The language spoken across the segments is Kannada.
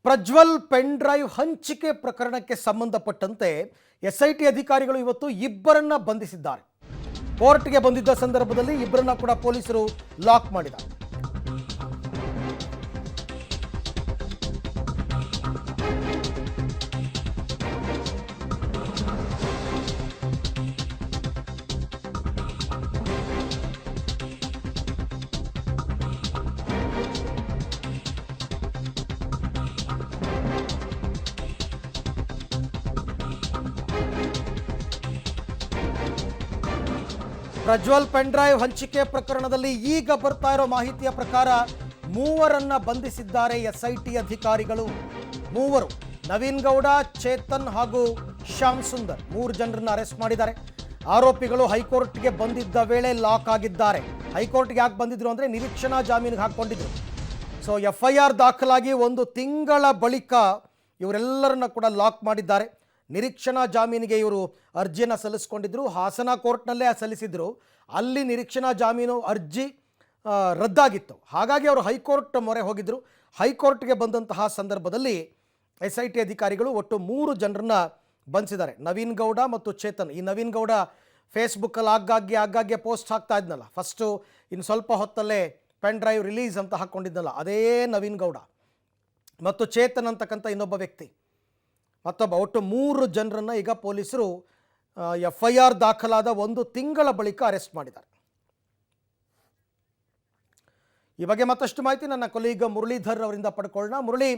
ಪ್ರಜ್ವಲ್ ಪೆನ್ ಡ್ರೈವ್ ಹಂಚಿಕೆ ಪ್ರಕರಣಕ್ಕೆ ಸಂಬಂಧಪಟ್ಟಂತೆ ಎಸ್ಐಟಿ ಅಧಿಕಾರಿಗಳು ಇವತ್ತು ಇಬ್ಬರನ್ನ ಬಂಧಿಸಿದ್ದಾರೆ. ಕೋರ್ಟ್ಗೆ ಬಂದಿದ್ದ ಸಂದರ್ಭದಲ್ಲಿ ಇಬ್ಬರನ್ನ ಕೂಡ ಪೊಲೀಸರು ಲಾಕ್ ಮಾಡಿದ್ದಾರೆ. ಪ್ರಜ್ವಲ್ ಪೆನ್ ಡ್ರೈವ್ ಹಂಚಿಕೆ ಪ್ರಕರಣದಲ್ಲಿ ಈಗ ಬರ್ತಾ ಇರೋ ಮಾಹಿತಿಯ ಪ್ರಕಾರ ಮೂವರನ್ನ ಬಂಧಿಸಿದ್ದಾರೆ ಎಸ್ಐಟಿ ಅಧಿಕಾರಿಗಳು. ಮೂವರು, ನವೀನ್ ಗೌಡ, ಚೇತನ್ ಹಾಗೂ ಶ್ಯಾಮ್ ಸುಂದರ್, 3 ಜನರನ್ನ ಅರೆಸ್ಟ್ ಮಾಡಿದ್ದಾರೆ. ಆರೋಪಿಗಳು ಹೈಕೋರ್ಟ್ಗೆ ಬಂದಿದ್ದ ವೇಳೆ ಲಾಕ್ ಆಗಿದ್ದಾರೆ. ಹೈಕೋರ್ಟ್ಗೆ ಯಾಕೆ ಬಂದಿದ್ರು ಅಂದರೆ ನಿರೀಕ್ಷಣಾ ಜಾಮೀನಿಗೆ ಹಾಕ್ಕೊಂಡಿದ್ರು. ಸೊ FIR ದಾಖಲಾಗಿ 1 ತಿಂಗಳ ಬಳಿಕ ಇವರೆಲ್ಲರನ್ನ ಕೂಡ ಲಾಕ್ ಮಾಡಿದ್ದಾರೆ. ನಿರೀಕ್ಷಣಾ ಜಾಮೀನಿಗೆ ಇವರು ಅರ್ಜಿಯನ್ನು ಸಲ್ಲಿಸಿಕೊಂಡಿದ್ದರು. ಹಾಸನ ಕೋರ್ಟ್ನಲ್ಲೇ ಸಲ್ಲಿಸಿದ್ರು. ಅಲ್ಲಿ ನಿರೀಕ್ಷಣಾ ಜಾಮೀನು ಅರ್ಜಿ ರದ್ದಾಗಿತ್ತು. ಹಾಗಾಗಿ ಅವರು ಹೈಕೋರ್ಟ್ ಮೊರೆ ಹೋಗಿದ್ದರು. ಹೈಕೋರ್ಟ್ಗೆ ಬಂದಂತಹ ಸಂದರ್ಭದಲ್ಲಿ SIT ಅಧಿಕಾರಿಗಳು ಒಟ್ಟು 3 ಜನರನ್ನ ಬಂಧಿಸಿದ್ದಾರೆ. ನವೀನ್ ಗೌಡ ಮತ್ತು ಚೇತನ್. ಈ ನವೀನ್ ಗೌಡ ಫೇಸ್ಬುಕ್ಕಲ್ಲಿ ಆಗಾಗ್ಗೆ ಪೋಸ್ಟ್ ಹಾಕ್ತಾ ಇದ್ನಲ್ಲ, ಫಸ್ಟು ಇನ್ನು ಸ್ವಲ್ಪ ಹೊತ್ತಲ್ಲೇ ಪೆನ್ ಡ್ರೈವ್ ರಿಲೀಸ್ ಅಂತ ಹಾಕ್ಕೊಂಡಿದ್ನಲ್ಲ, ಅದೇ ನವೀನ್ ಗೌಡ ಮತ್ತು ಚೇತನ್ ಅಂತಕ್ಕಂಥ ಇನ್ನೊಬ್ಬ ವ್ಯಕ್ತಿ, ಮತ್ತೊಬ್ಬ, ಒಟ್ಟು 3 ಜನರನ್ನು ಈಗ ಪೊಲೀಸರು FIR ದಾಖಲಾದ 1 ತಿಂಗಳ ಬಳಿಕ ಅರೆಸ್ಟ್ ಮಾಡಿದ್ದಾರೆ. ಈ ಬಗ್ಗೆ ಮತ್ತಷ್ಟು ಮಾಹಿತಿ ನನ್ನ ಕೊಲೀಗ ಮುರಳೀಧರ್ ಅವರಿಂದ ಪಡ್ಕೊಳ್ಳೋಣ. ಮುರಳಿ,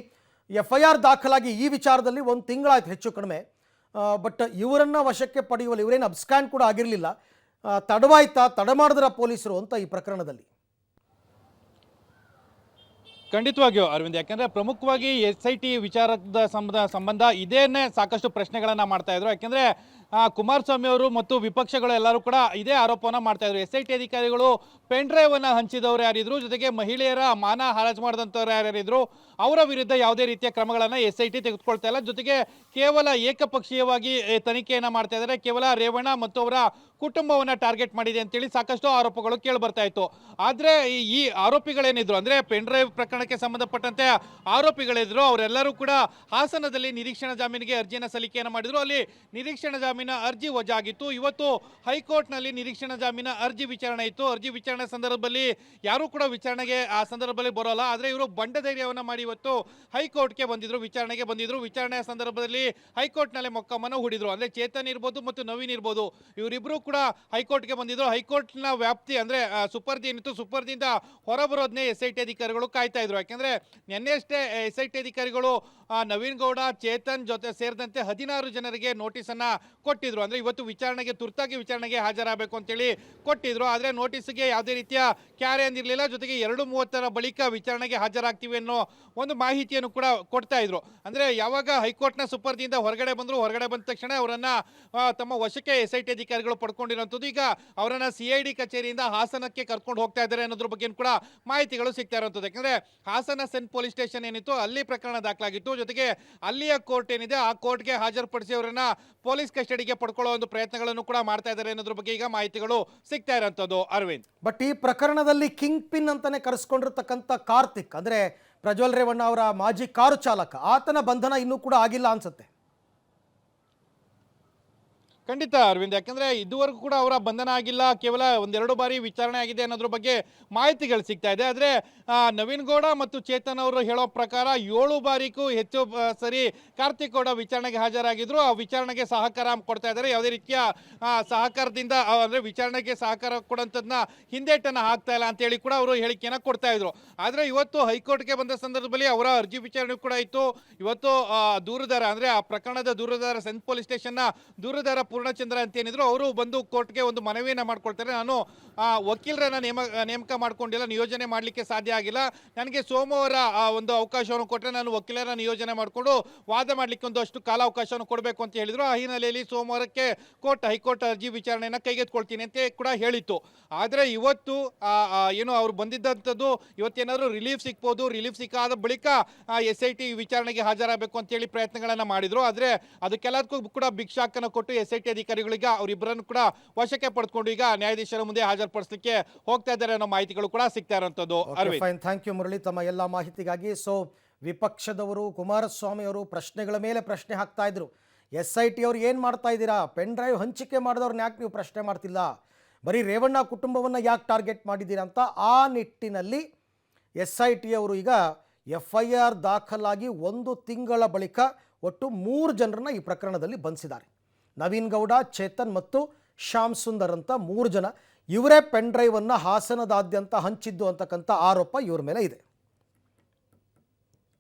FIR ದಾಖಲಾಗಿ ಈ ವಿಚಾರದಲ್ಲಿ 1 ತಿಂಗಳಾಯ್ತು ಹೆಚ್ಚು ಕಡಿಮೆ. ಬಟ್ ಇವರನ್ನ ವಶಕ್ಕೆ ಪಡೆಯುವಲ್ಲಿ ಇವರೇನು ಅಬ್ಸ್ಕ್ಯಾನ್ ಕೂಡ ಆಗಿರಲಿಲ್ಲ. ತಡ ಮಾಡಿದ್ರ ಪೊಲೀಸರು ಅಂತ ಈ ಪ್ರಕರಣದಲ್ಲಿ? ಖಂಡಿತವಾಗಿಯೂ ಅರವಿಂದ್, ಯಾಕೆಂದರೆ ಪ್ರಮುಖವಾಗಿ SIT ವಿಚಾರದ ಸಂಬಂಧ ಇದೇನೇ ಸಾಕಷ್ಟು ಪ್ರಶ್ನೆಗಳನ್ನು ಮಾಡ್ತಾ ಇದ್ರು. ಯಾಕೆಂದರೆ ಕುಮಾರಸ್ವಾಮಿ ಅವರು ಮತ್ತು ವಿಪಕ್ಷಗಳು ಎಲ್ಲರೂ ಕೂಡ ಇದೇ ಆರೋಪವನ್ನು ಮಾಡ್ತಾ ಇದ್ರು. SIT ಅಧಿಕಾರಿಗಳು ಪೆನ್ ಡ್ರೈವನ್ನು ಹಂಚಿದವರು ಯಾರಿದ್ರು, ಜೊತೆಗೆ ಮಹಿಳೆಯರ ಮಾನ ಹರಾಜು ಮಾಡಿದಂಥವ್ರು ಯಾರ್ಯಾರಿದ್ರು, ಅವರ ವಿರುದ್ಧ ಯಾವುದೇ ರೀತಿಯ ಕ್ರಮಗಳನ್ನು SIT ತೆಗೆದುಕೊಳ್ತಾ ಇಲ್ಲ. ಜೊತೆಗೆ ಕೇವಲ ಏಕಪಕ್ಷೀಯವಾಗಿ ತನಿಖೆಯನ್ನು ಮಾಡ್ತಾ ಇದ್ದಾರೆ. ಕೇವಲ ರೇವಣ್ಣ ಮತ್ತು ಅವರ ಕುಟುಂಬವನ್ನು ಟಾರ್ಗೆಟ್ ಮಾಡಿದೆ ಅಂತೇಳಿ ಸಾಕಷ್ಟು ಆರೋಪಗಳು ಕೇಳಿ ಬರ್ತಾ ಇತ್ತು. ಆದರೆ ಈ ಆರೋಪಿಗಳೇನಿದ್ರು, ಅಂದರೆ ಪೆನ್ ಡ್ರೈವ್ ಪ್ರಕರಣಕ್ಕೆ ಸಂಬಂಧಪಟ್ಟಂತೆ ಆರೋಪಿಗಳಿದ್ರು, ಅವರೆಲ್ಲರೂ ಕೂಡ ಹಾಸನದಲ್ಲಿ ನಿರೀಕ್ಷಣಾ ಜಾಮೀನಿಗೆ ಅರ್ಜಿಯನ್ನು ಸಲ್ಲಿಕೆಯನ್ನು ಮಾಡಿದ್ರು. ಅಲ್ಲಿ ನಿರೀಕ್ಷಣಾ ಜಾಮೀನು ಅರ್ಜಿ ವಜಾಗಿತ್ತು. ಇವತ್ತು ಹೈಕೋರ್ಟ್ನಲ್ಲಿ ನಿರೀಕ್ಷಣಾ ಜಾಮೀನ ಅರ್ಜಿ ವಿಚಾರಣೆ ಇತ್ತು. ಅರ್ಜಿ ವಿಚಾರಣೆ ಸಂದರ್ಭದಲ್ಲಿ ಯಾರು ಕೂಡ ವಿಚಾರಣೆಗೆ ಆ ಸಂದರ್ಭದಲ್ಲಿ ಬರೋಲ್ಲ. ಆದರೆ ಇವರು ಬಂಡಧೈರ್ಯವನ್ನು ಮಾಡಿ ಇವತ್ತು ಹೈಕೋರ್ಟ್ಗೆ ಬಂದಿದ್ರು, ವಿಚಾರಣೆಗೆ ಬಂದಿದ್ರು. ವಿಚಾರಣೆಯ ಸಂದರ್ಭದಲ್ಲಿ ಹೈಕೋರ್ಟ್ನಲ್ಲಿ ಮೊಕದ್ದಮೆಯನ್ನು ಹೂಡಿದ್ರು. ಅಂದರೆ ಚೇತನ್ ಇರ್ಬೋದು ಮತ್ತು ನವೀನ್ ಇರ್ಬೋದು, ಇವರಿಬ್ಬರು ಕೂಡ ಹೈಕೋರ್ಟ್ಗೆ ಬಂದಿದ್ರು. ಹೈಕೋರ್ಟ್ನ ವ್ಯಾಪ್ತಿ ಅಂದರೆ ಸುಪರ್ದಿ ಏನಿತ್ತು, ಸುಪರ್ದಿಯಿಂದ ಹೊರಬರೋದನ್ನೇ SIT ಅಧಿಕಾರಿಗಳು ಕಾಯ್ತಾ ಇದ್ರು. ಯಾಕೆಂದರೆ ನಿನ್ನೆಯಷ್ಟೇ SIT ಅಧಿಕಾರಿಗಳು ನವೀನ್ ಗೌಡ, ಚೇತನ್ ಜೊತೆ ಸೇರಿದಂತೆ 16 ಜನರಿಗೆ ನೋಟಿಸನ್ನು ಕೊಟ್ಟಿದ್ರು. ಅಂದರೆ ಇವತ್ತು ತುರ್ತಾಗಿ ವಿಚಾರಣೆಗೆ ಹಾಜರಾಗಬೇಕು ಅಂತೇಳಿ ಕೊಟ್ಟಿದ್ರು. ಆದರೆ ನೋಟಿಸ್ಗೆ ಯಾವುದೇ ರೀತಿಯ ಕ್ಯಾರೆ ಅಂದಿರಲಿಲ್ಲ. ಜೊತೆಗೆ 2:30 ಬಳಿಕ ವಿಚಾರಣೆಗೆ ಹಾಜರಾಗ್ತೀವಿ ಅನ್ನೋ ಒಂದು ಮಾಹಿತಿಯನ್ನು ಕೂಡ ಕೊಡ್ತಾ ಇದ್ರು. ಅಂದರೆ ಯಾವಾಗ ಹೈಕೋರ್ಟ್ನ ಸುಪರ್ದಿಯಿಂದ ಹೊರಗಡೆ ಬಂದ ತಕ್ಷಣ ಅವರನ್ನು ತಮ್ಮ ವಶಕ್ಕೆ SIT ಅಧಿಕಾರಿಗಳು ಪಡ್ಕೊಂಡಿರೋಂಥದ್ದು. ಈಗ ಅವರನ್ನು CID ಕಚೇರಿಯಿಂದ ಹಾಸನಕ್ಕೆ ಕರ್ಕೊಂಡು ಹೋಗ್ತಾ ಇದ್ದಾರೆ ಅನ್ನೋದ್ರ ಬಗ್ಗೆ ಕೂಡ ಮಾಹಿತಿಗಳು ಸಿಗ್ತಾ ಇರುವಂಥದ್ದು. ಯಾಕಂದರೆ ಹಾಸನ ಸೆಂಟ್ ಪೊಲೀಸ್ ಸ್ಟೇಷನ್ ಏನಿತ್ತು, ಅಲ್ಲಿ ಪ್ರಕರಣ ದಾಖಲಾಗಿತ್ತು. ಜೊತೆಗೆ ಅಲ್ಲಿಯ ಕೋರ್ಟ್ ಏನಿದೆ, ಆ ಕೋರ್ಟ್ಗೆ ಹಾಜರುಪಡಿಸಿ ಅವರನ್ನ ಪೊಲೀಸ್ ಕಸ್ಟಡಿಗೆ ಪಡ್ಕೊಳ್ಳೋ ಒಂದು ಪ್ರಯತ್ನಗಳನ್ನು ಕೂಡ ಮಾಡ್ತಾ ಇದ್ದಾರೆ ಅನ್ನೋದ್ರ ಬಗ್ಗೆ ಈಗ ಮಾಹಿತಿಗಳು ಸಿಗ್ತಾ ಇರೋಂಥದ್ದು ಅರವಿಂದ್. ಬಟ್ ಈ ಪ್ರಕರಣದಲ್ಲಿ ಕಿಂಗ್ ಪಿನ್ ಅಂತಾನೆ ಕರೆಸ್ಕೊಂಡಿರ್ತಕ್ಕಂಥ ಕಾರ್ತಿಕ್, ಅಂದರೆ ಪ್ರಜ್ವಲ್ ರೇವಣ್ಣ ಅವರ ಮಾಜಿ ಕಾರು ಚಾಲಕ, ಆತನ ಬಂಧನ ಇನ್ನೂ ಕೂಡ ಆಗಿಲ್ಲ ಅನ್ಸುತ್ತೆ. ಖಂಡಿತ ಅರವಿಂದ್, ಯಾಕಂದರೆ ಇದುವರೆಗೂ ಕೂಡ ಅವರ ಬಂಧನ ಆಗಿಲ್ಲ. ಕೇವಲ 1-2 ಬಾರಿ ವಿಚಾರಣೆ ಆಗಿದೆ ಅನ್ನೋದ್ರ ಬಗ್ಗೆ ಮಾಹಿತಿಗಳು ಸಿಗ್ತಾ ಇದೆ. ಆದರೆ ನವೀನ್ ಗೌಡ ಮತ್ತು ಚೇತನ್ ಅವರು ಹೇಳೋ ಪ್ರಕಾರ 7 ಬಾರಿಗೂ ಹೆಚ್ಚು ಸರಿ ಕಾರ್ತಿಕ್ ಗೌಡ ವಿಚಾರಣೆಗೆ ಹಾಜರಾಗಿದ್ರು. ಆ ವಿಚಾರಣೆಗೆ ಸಹಕಾರ ಕೊಡ್ತಾ ಇದ್ದಾರೆ. ಯಾವುದೇ ರೀತಿಯ ಸಹಕಾರದಿಂದ ಅಂದರೆ ವಿಚಾರಣೆಗೆ ಸಹಕಾರ ಕೊಡೋಂಥದ್ದನ್ನ ಹಿಂದೇಟನ್ನು ಹಾಕ್ತಾ ಇಲ್ಲ ಅಂತೇಳಿ ಕೂಡ ಅವರು ಹೇಳಿಕೆಯನ್ನು ಕೊಡ್ತಾ ಇದ್ರು. ಆದರೆ ಇವತ್ತು ಹೈಕೋರ್ಟ್ಗೆ ಬಂದ ಸಂದರ್ಭದಲ್ಲಿ ಅವರ ಅರ್ಜಿ ವಿಚಾರಣೆ ಕೂಡ ಇತ್ತು. ಇವತ್ತು ದೂರುದಾರ, ಅಂದರೆ ಆ ಪ್ರಕರಣದ ದೂರುದಾರ, ಸೆಂಟ್ ಪೊಲೀಸ್ ಸ್ಟೇಷನ್ನ ದೂರುದಾರ ಪೂರ್ಣಚಂದ್ರ ಅಂತ ಏನಿದ್ರು, ಅವರು ಬಂದು ಕೋರ್ಟ್ಗೆ ಒಂದು ಮನವಿಯನ್ನು ಮಾಡ್ಕೊಳ್ತಾರೆ. ನಾನು ವಕೀಲರನ್ನ ನೇಮಕ ಮಾಡ್ಕೊಂಡಿಲ್ಲ, ನಿಯೋಜನೆ ಮಾಡಲಿಕ್ಕೆ ಸಾಧ್ಯ ಆಗಿಲ್ಲ. ನನಗೆ ಸೋಮವಾರ ಒಂದು ಅವಕಾಶವನ್ನು ಕೊಟ್ಟರೆ ನಾನು ವಕೀಲರ ನಿಯೋಜನೆ ಮಾಡಿಕೊಂಡು ವಾದ ಮಾಡಲಿಕ್ಕೆ ಒಂದಷ್ಟು ಕಾಲಾವಕಾಶವನ್ನು ಕೊಡಬೇಕು ಅಂತ ಹೇಳಿದ್ರು. ಆ ಹಿನ್ನೆಲೆಯಲ್ಲಿ ಸೋಮವಾರಕ್ಕೆ ಹೈಕೋರ್ಟ್ ಅರ್ಜಿ ವಿಚಾರಣೆಯನ್ನು ಕೈಗೆತ್ತಿಕೊಳ್ತೀನಿ ಅಂತ ಕೂಡ ಹೇಳಿತ್ತು. ಆದರೆ ಇವತ್ತು ಏನು ಅವ್ರು ಬಂದಿದ್ದಂಥದ್ದು, ಇವತ್ತೇನಾದರೂ ರಿಲೀಫ್ ಸಿಗ್ಬೋದು. ರಿಲೀಫ್ ಸಿಕ್ಕಾದ ಬಳಿಕ SIT ವಿಚಾರಣೆಗೆ ಹಾಜರಾಗಬೇಕು ಅಂತೇಳಿ ಪ್ರಯತ್ನಗಳನ್ನು ಮಾಡಿದ್ರು. ಆದರೆ ಅದಕ್ಕೆಲ್ಲದಕ್ಕೂ ಕೂಡ ಬಿಗ್ ಶಾಕನ್ನು ಕೊಟ್ಟು SIT ಅಧಿಕಾರಿಗಳಿಗೆ ಅವರಿಬ್ಬರನ್ನು ಕೂಡ ವಶಕ್ಕೆ ಪಡೆದುಕೊಂಡು ಈಗ ನ್ಯಾಯಾಧೀಶರ ಮುಂದೆ ಹಾಜರುಪಡಿಸಲಿಕ್ಕೆ ಹೋಗ್ತಾ ಇದ್ದಾರೆ ಅನ್ನೋ ಮಾಹಿತಿಗಳು ಕೂಡ ಸಿಗ್ತಾ ಇರುವಂತದ್ದು. ಥ್ಯಾಂಕ್ ಯು ಮುರಳಿ, ತಮ್ಮ ಎಲ್ಲ ಮಾಹಿತಿಗಾಗಿ. ಸೊ ವಿಪಕ್ಷದವರು ಕುಮಾರಸ್ವಾಮಿ ಅವರು ಪ್ರಶ್ನೆಗಳ ಮೇಲೆ ಪ್ರಶ್ನೆ ಹಾಕ್ತಾ ಇದ್ರು. SIT ಅವರು ಏನು ಮಾಡ್ತಾ ಇದ್ದೀರಾ, ಪೆನ್ ಡ್ರೈವ್ ಹಂಚಿಕೆ ಮಾಡಿದವ್ರನ್ನ ಯಾಕೆ ನೀವು ಪ್ರಶ್ನೆ ಮಾಡ್ತಿಲ್ಲ, ಬರೀ ರೇವಣ್ಣ ಕುಟುಂಬವನ್ನು ಯಾಕೆ ಟಾರ್ಗೆಟ್ ಮಾಡಿದ್ದೀರಾ ಅಂತ. ಆ ನಿಟ್ಟಿನಲ್ಲಿ SIT ಅವರು ಈಗ FIR ದಾಖಲಾಗಿ 1 ತಿಂಗಳ ಬಳಿಕ ಒಟ್ಟು 3 ಜನರನ್ನ ಈ ಪ್ರಕರಣದಲ್ಲಿ ಬಂಧಿಸಿದ್ದಾರೆ. ನವೀನ್ ಗೌಡ, ಚೇತನ್ ಮತ್ತು ಶ್ಯಾಮ್ ಸುಂದರ್ ಅಂತ 3 ಜನ. ಇವರೇ ಪೆನ್ ಡ್ರೈವನ್ನು ಹಾಸನದಾದ್ಯಂತ ಹಂಚಿದ್ದು ಅಂತಕ್ಕಂಥ ಆರೋಪ ಇವ್ರ ಮೇಲೆ ಇದೆ.